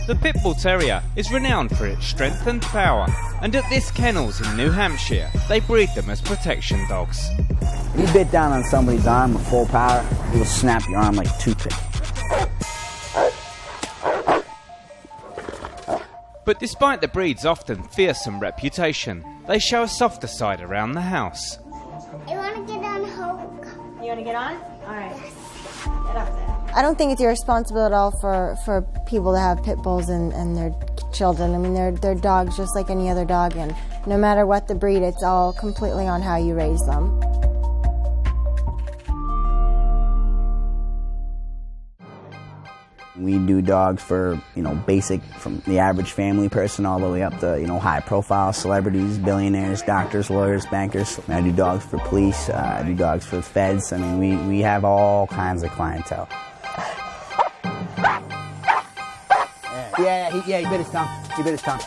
The Pit Bull Terrier is renowned for its strength and power, and at this kennels in New Hampshire, they breed them as protection dogs. If you bit down on somebody's arm with full power, he will snap your arm like a toothpick. But despite the breed's often fearsome reputation, they show a softer side around the house. I want to get on Hulk. You want to get on? All right. Get up there. I don't think it's irresponsible at all for people to have pit bulls and their children. I mean, they're dogs just like any other dog, and no matter what the breed, it's all completely on how you raise them. We do dogs for, basic, from the average family person all the way up to, high-profile celebrities, billionaires, doctors, lawyers, bankers. I do dogs for police. I do dogs for the feds. I mean, we have all kinds of clientele. Yeah, he bit his tongue. He bit his tongue.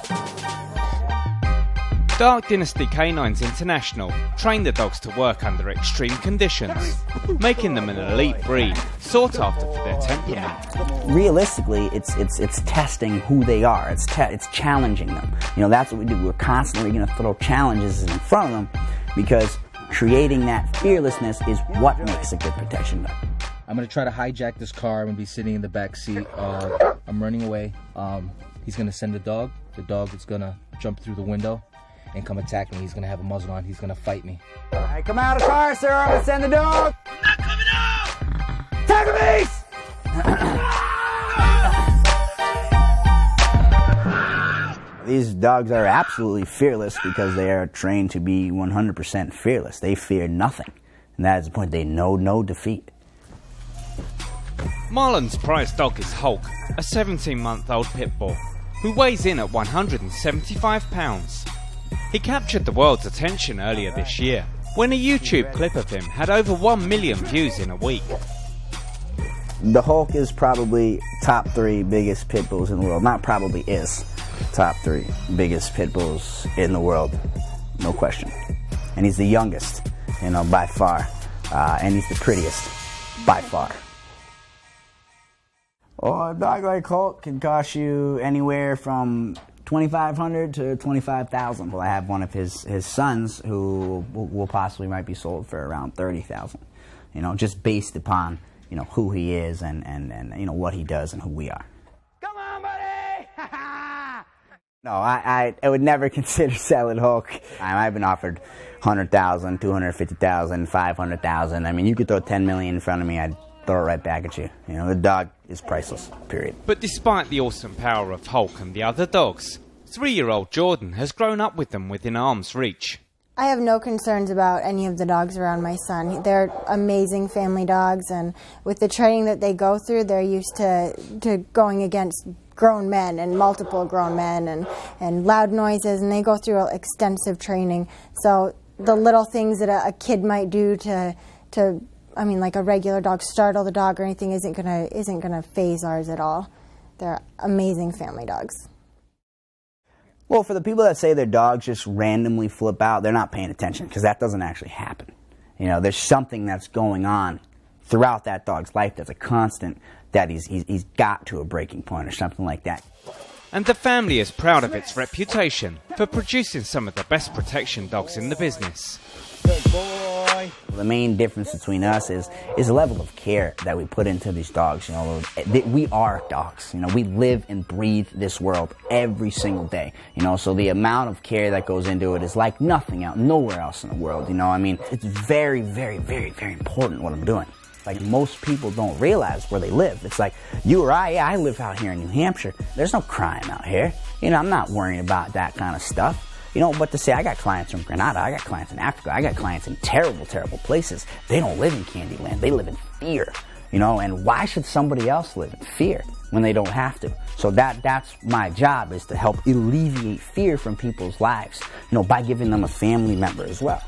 Dark Dynasty Canines International train the dogs to work under extreme conditions, making them an elite breed, sought after for their temperament. Realistically, it's testing who they are. It's challenging them. That's what we do. We're constantly going to throw challenges in front of them, because creating that fearlessness is what makes a good protection dog. I'm going to try to hijack this car. I'm going to be sitting in the back seat. I'm running away. He's going to send the dog. The dog is going to jump through the window and come attack me. He's going to have a muzzle on. He's going to fight me. All right, come out of the car, sir. I'm going to send the dog. I'm not coming out! Tag a beast! These dogs are absolutely fearless because they are trained to be 100% fearless. They fear nothing. And that is the point. They know no defeat. Marlon's prized dog is Hulk, a 17-month-old pit bull, who weighs in at 175 pounds. He captured the world's attention earlier this year, when a YouTube clip of him had over 1 million views in a week. The Hulk is probably top 3 biggest pit bulls in the world. Not probably, is top 3 biggest pit bulls in the world, no question. And he's the youngest, by far, and he's the prettiest, by far. Well, a dog like Hulk can cost you anywhere from $2,500 to $25,000. Well, I have one of his sons who will possibly might be sold for around $30,000. Just based upon who he is and what he does and who we are. Come on, buddy! No, I would never consider selling Hulk. I've been offered $100,000, $250,000, $500,000. I mean, you could throw $10 million in front of me, I'd throw it right back at you. The dog is priceless, period. But despite the awesome power of Hulk and the other dogs, 3-year-old Jordan has grown up with them within arm's reach. I have no concerns about any of the dogs around my son. They're amazing family dogs, and with the training that they go through, they're used to going against grown men and multiple grown men and loud noises, and they go through extensive training. So the little things that a kid might do like a regular dog, startle the dog or anything, isn't gonna faze ours at all. They're amazing family dogs. Well, for the people that say their dogs just randomly flip out, they're not paying attention, because that doesn't actually happen. There's something that's going on throughout that dog's life that's a constant, that he's got to a breaking point or something like that. And the family is proud of its reputation for producing some of the best protection dogs in the business. Good boy. The main difference between us is the level of care that we put into these dogs. We are dogs. We live and breathe this world every single day. So the amount of care that goes into it is like nothing nowhere else in the world. It's very, very, very, very important what I'm doing. Like, most people don't realize where they live. It's like, you or I live out here in New Hampshire. There's no crime out here. I'm not worrying about that kind of stuff. But to say, I got clients from Grenada, I got clients in Africa, I got clients in terrible, terrible places. They don't live in Candyland. They live in fear. And why should somebody else live in fear when they don't have to? So that's my job, is to help alleviate fear from people's lives, by giving them a family member as well.